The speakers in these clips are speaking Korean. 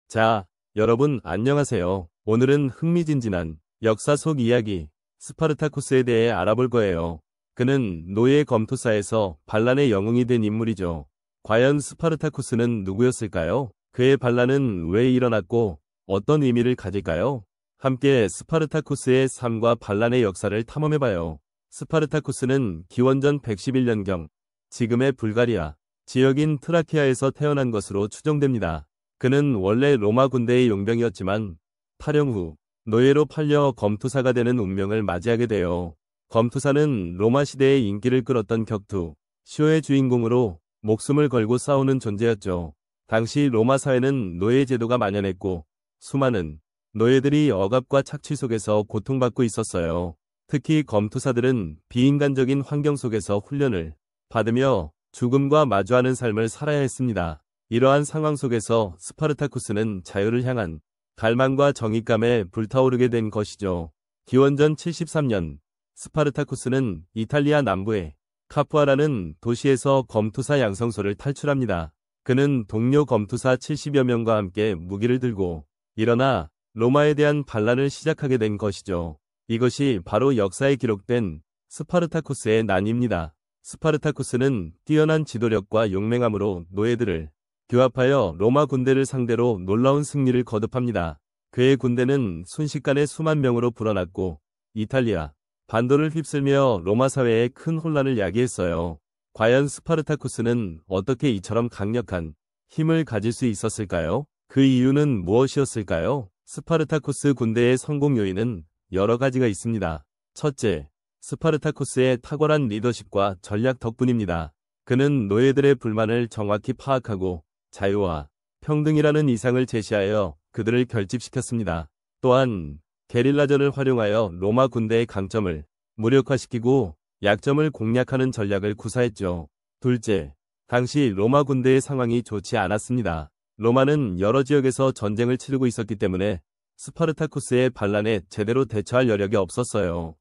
자, 여러분 안녕하세요. 오늘은 흥미진진한 역사 속 이야기 스파르타쿠스에 대해 알아볼 거예요. 그는 노예 검투사에서 반란의 영웅이 된 인물이죠. 과연 스파르타쿠스는 누구였을까요? 그의 반란은 왜 일어났고 어떤 의미를 가질까요? 함께 스파르타쿠스의 삶과 반란의 역사를 탐험해봐요. 스파르타쿠스는 기원전 111년경 지금의 불가리아 지역인 트라키아에서 태어난 것으로 추정됩니다. 그는 원래 로마 군대의 용병이었지만 탈영 후 노예로 팔려 검투사가 되는 운명을 맞이하게 돼요. 검투사는 로마 시대의 인기를 끌었던 격투, 쇼의 주인공으로 목숨을 걸고 싸우는 존재였죠. 당시 로마 사회는 노예 제도가 만연했고 수많은 노예들이 억압과 착취 속에서 고통받고 있었어요. 특히 검투사들은 비인간적인 환경 속에서 훈련을 받으며 죽음과 마주하는 삶을 살아야 했습니다. 이러한 상황 속에서 스파르타쿠스는 자유를 향한 갈망과 정의감에 불타오르게 된 것이죠. 기원전 73년 스파르타쿠스는 이탈리아 남부의 카푸아라는 도시에서 검투사 양성소를 탈출합니다. 그는 동료 검투사 70여 명과 함께 무기를 들고 일어나 로마에 대한 반란을 시작하게 된 것이죠. 이것이 바로 역사에 기록된 스파르타쿠스의 난입니다. 스파르타쿠스는 뛰어난 지도력과 용맹함으로 노예들을 규합하여 로마 군대를 상대로 놀라운 승리를 거듭합니다. 그의 군대는 순식간에 수만 명으로 불어났고 이탈리아 반도를 휩쓸며 로마 사회에 큰 혼란을 야기했어요. 과연 스파르타쿠스는 어떻게 이처럼 강력한 힘을 가질 수 있었을까요? 그 이유는 무엇이었을까요? 스파르타쿠스 군대의 성공 요인은 여러 가지가 있습니다. 첫째, 스파르타쿠스의 탁월한 리더십과 전략 덕분입니다. 그는 노예들의 불만을 정확히 파악하고 자유와 평등이라는 이상을 제시하여 그들을 결집시켰습니다. 또한 게릴라전을 활용하여 로마 군대의 강점을 무력화시키고 약점을 공략하는 전략을 구사했죠. 둘째, 당시 로마 군대의 상황이 좋지 않았습니다. 로마는 여러 지역에서 전쟁을 치르고 있었기 때문에 스파르타쿠스의 반란에 제대로 대처할 여력이 없었어요.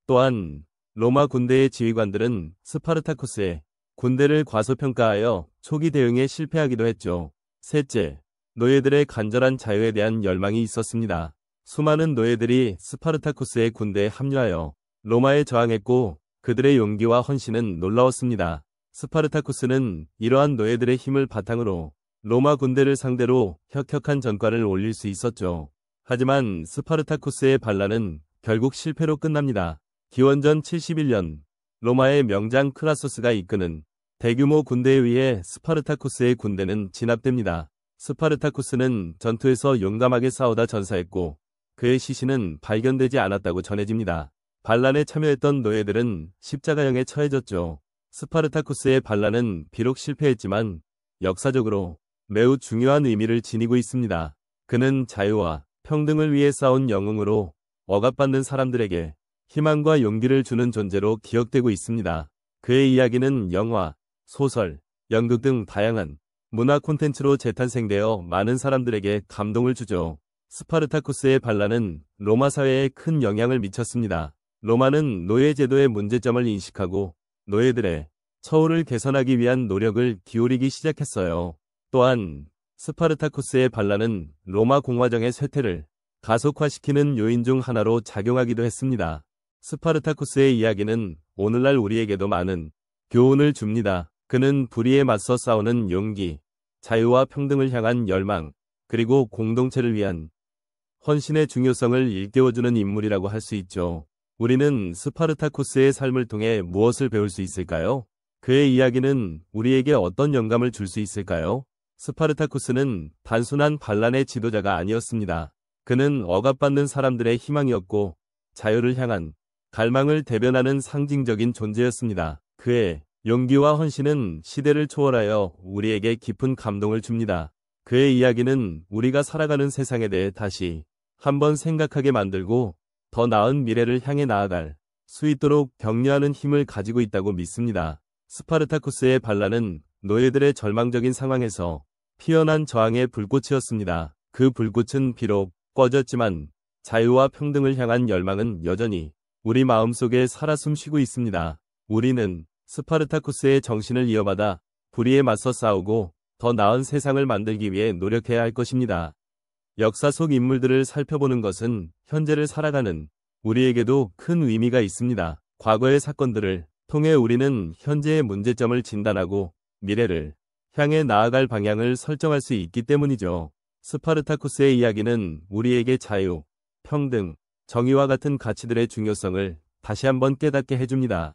또한 로마 군대의 지휘관들은 스파르타쿠스의 군대를 과소평가하여 초기 대응에 실패하기도 했죠. 셋째, 노예들의 간절한 자유에 대한 열망이 있었습니다. 수많은 노예들이 스파르타쿠스의 군대에 합류하여 로마에 저항했고 그들의 용기와 헌신은 놀라웠습니다. 스파르타쿠스는 이러한 노예들의 힘을 바탕으로 로마 군대를 상대로 혁혁한 전과를 올릴 수 있었죠. 하지만 스파르타쿠스의 반란은 결국 실패로 끝납니다. 기원전 71년 로마의 명장 크라소스가 이끄는 대규모 군대에 의해 스파르타쿠스의 군대는 진압됩니다. 스파르타쿠스는 전투에서 용감하게 싸우다 전사했고 그의 시신은 발견되지 않았다고 전해집니다. 반란에 참여했던 노예들은 십자가형에 처해졌죠. 스파르타쿠스의 반란은 비록 실패했지만 역사적으로 매우 중요한 의미를 지니고 있습니다. 그는 자유와 평등을 위해 싸운 영웅으로 억압받는 사람들에게 희망과 용기를 주는 존재로 기억되고 있습니다. 그의 이야기는 영화, 소설, 연극 등 다양한 문화 콘텐츠로 재탄생되어 많은 사람들에게 감동을 주죠. 스파르타쿠스의 반란은 로마 사회에 큰 영향을 미쳤습니다. 로마는 노예 제도의 문제점을 인식하고 노예들의 처우를 개선하기 위한 노력을 기울이기 시작했어요. 또한 스파르타쿠스의 반란은 로마 공화정의 쇠퇴를 가속화시키는 요인 중 하나로 작용하기도 했습니다. 스파르타쿠스의 이야기는 오늘날 우리에게도 많은 교훈을 줍니다. 그는 불의에 맞서 싸우는 용기, 자유와 평등을 향한 열망, 그리고 공동체를 위한 헌신의 중요성을 일깨워주는 인물이라고 할 수 있죠. 우리는 스파르타쿠스의 삶을 통해 무엇을 배울 수 있을까요? 그의 이야기는 우리에게 어떤 영감을 줄 수 있을까요? 스파르타쿠스는 단순한 반란의 지도자가 아니었습니다. 그는 억압받는 사람들의 희망이었고 자유를 향한 갈망을 대변하는 상징적인 존재였습니다. 그의 용기와 헌신은 시대를 초월하여 우리에게 깊은 감동을 줍니다. 그의 이야기는 우리가 살아가는 세상에 대해 다시 한번 생각하게 만들고 더 나은 미래를 향해 나아갈 수 있도록 격려하는 힘을 가지고 있다고 믿습니다. 스파르타쿠스의 반란은 노예들의 절망적인 상황에서 피어난 저항의 불꽃이었습니다. 그 불꽃은 비록 꺼졌지만 자유와 평등을 향한 열망은 여전히 우리 마음속에 살아 숨쉬고 있습니다. 우리는 스파르타쿠스의 정신을 이어받아 불의에 맞서 싸우고 더 나은 세상을 만들기 위해 노력해야 할 것입니다. 역사 속 인물들을 살펴보는 것은 현재를 살아가는 우리에게도 큰 의미가 있습니다. 과거의 사건들을 통해 우리는 현재의 문제점을 진단하고 미래를 향해 나아갈 방향을 설정할 수 있기 때문이죠. 스파르타쿠스의 이야기는 우리에게 자유, 평등, 정의와 같은 가치들의 중요성을 다시 한번 깨닫게 해줍니다.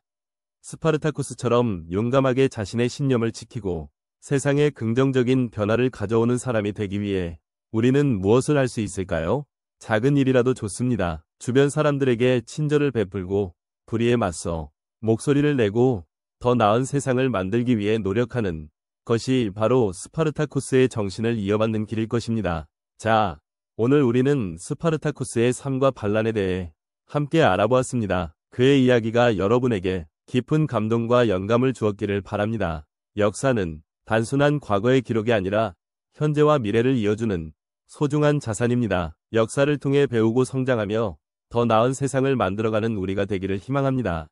스파르타쿠스처럼 용감하게 자신의 신념을 지키고 세상에 긍정적인 변화를 가져오는 사람이 되기 위해 우리는 무엇을 할 수 있을까요? 작은 일이라도 좋습니다. 주변 사람들에게 친절을 베풀고 불의에 맞서 목소리를 내고 더 나은 세상을 만들기 위해 노력하는 것이 바로 스파르타쿠스의 정신을 이어받는 길일 것입니다. 자, 오늘 우리는 스파르타쿠스의 삶과 반란에 대해 함께 알아보았습니다. 그의 이야기가 여러분에게 깊은 감동과 영감을 주었기를 바랍니다. 역사는 단순한 과거의 기록이 아니라 현재와 미래를 이어주는 소중한 자산입니다. 역사를 통해 배우고 성장하며 더 나은 세상을 만들어가는 우리가 되기를 희망합니다.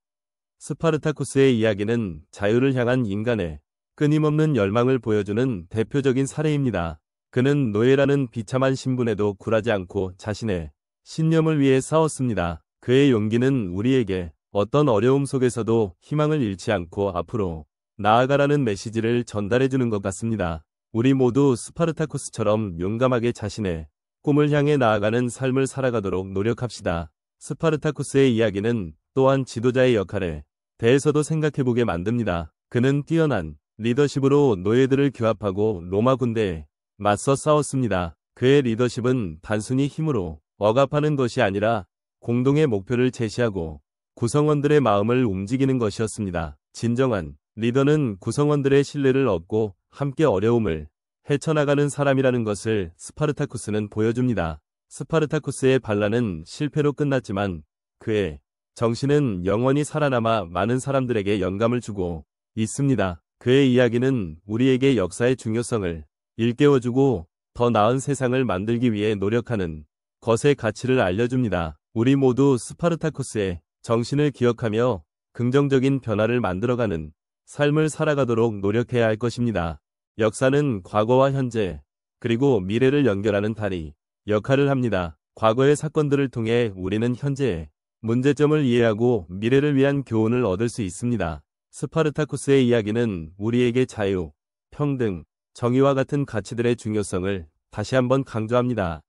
스파르타쿠스의 이야기는 자유를 향한 인간의 끊임없는 열망을 보여주는 대표적인 사례입니다. 그는 노예라는 비참한 신분에도 굴하지 않고 자신의 신념을 위해 싸웠습니다. 그의 용기는 우리에게 어떤 어려움 속에서도 희망을 잃지 않고 앞으로 나아가라는 메시지를 전달해주는 것 같습니다. 우리 모두 스파르타쿠스처럼 용감하게 자신의 꿈을 향해 나아가는 삶을 살아가도록 노력합시다. 스파르타쿠스의 이야기는 또한 지도자의 역할에 대해서도 생각해보게 만듭니다. 그는 뛰어난 리더십으로 노예들을 규합하고 로마 군대에 맞서 싸웠습니다. 그의 리더십은 단순히 힘으로 억압하는 것이 아니라 공동의 목표를 제시하고 구성원들의 마음을 움직이는 것이었습니다. 진정한 리더는 구성원들의 신뢰를 얻고 함께 어려움을 헤쳐나가는 사람이라는 것을 스파르타쿠스는 보여줍니다. 스파르타쿠스의 반란은 실패로 끝났지만 그의 정신은 영원히 살아남아 많은 사람들에게 영감을 주고 있습니다. 그의 이야기는 우리에게 역사의 중요성을 일깨워주고 더 나은 세상을 만들기 위해 노력하는 것의 가치를 알려줍니다. 우리 모두 스파르타쿠스의 정신을 기억하며 긍정적인 변화를 만들어가는 삶을 살아가도록 노력해야 할 것입니다. 역사는 과거와 현재, 그리고 미래를 연결하는 다리 역할을 합니다. 과거의 사건들을 통해 우리는 현재의 문제점을 이해하고 미래를 위한 교훈을 얻을 수 있습니다. 스파르타쿠스의 이야기는 우리에게 자유, 평등, 정의와 같은 가치들의 중요성을 다시 한번 강조합니다.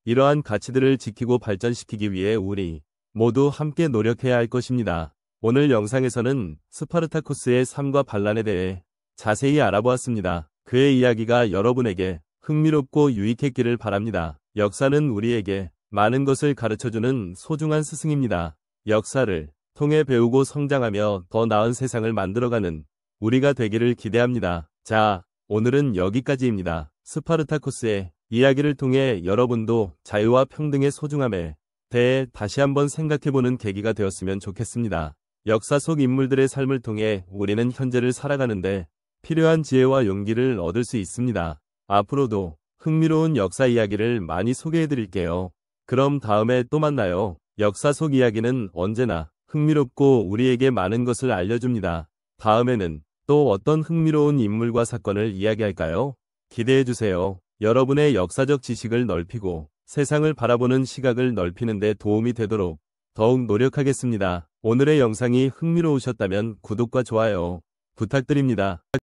이러한 가치들을 지키고 발전시키기 위해 우리 모두 함께 노력해야 할 것입니다. 오늘 영상에서는 스파르타쿠스의 삶과 반란에 대해 자세히 알아보았습니다. 그의 이야기가 여러분에게 흥미롭고 유익했기를 바랍니다. 역사는 우리에게 많은 것을 가르쳐주는 소중한 스승입니다. 역사를 통해 배우고 성장하며 더 나은 세상을 만들어가는 우리가 되기를 기대합니다. 자, 오늘은 여기까지입니다. 스파르타쿠스의 이야기를 통해 여러분도 자유와 평등의 소중함에 대해 다시 한번 생각해보는 계기가 되었으면 좋겠습니다. 역사 속 인물들의 삶을 통해 우리는 현재를 살아가는데 필요한 지혜와 용기를 얻을 수 있습니다. 앞으로도 흥미로운 역사 이야기를 많이 소개해드릴게요. 그럼 다음에 또 만나요. 역사 속 이야기는 언제나 흥미롭고 우리에게 많은 것을 알려줍니다. 다음에는 또 어떤 흥미로운 인물과 사건을 이야기할까요? 기대해주세요. 여러분의 역사적 지식을 넓히고 세상을 바라보는 시각을 넓히는 데 도움이 되도록 더욱 노력하겠습니다. 오늘의 영상이 흥미로우셨다면 구독과 좋아요 부탁드립니다.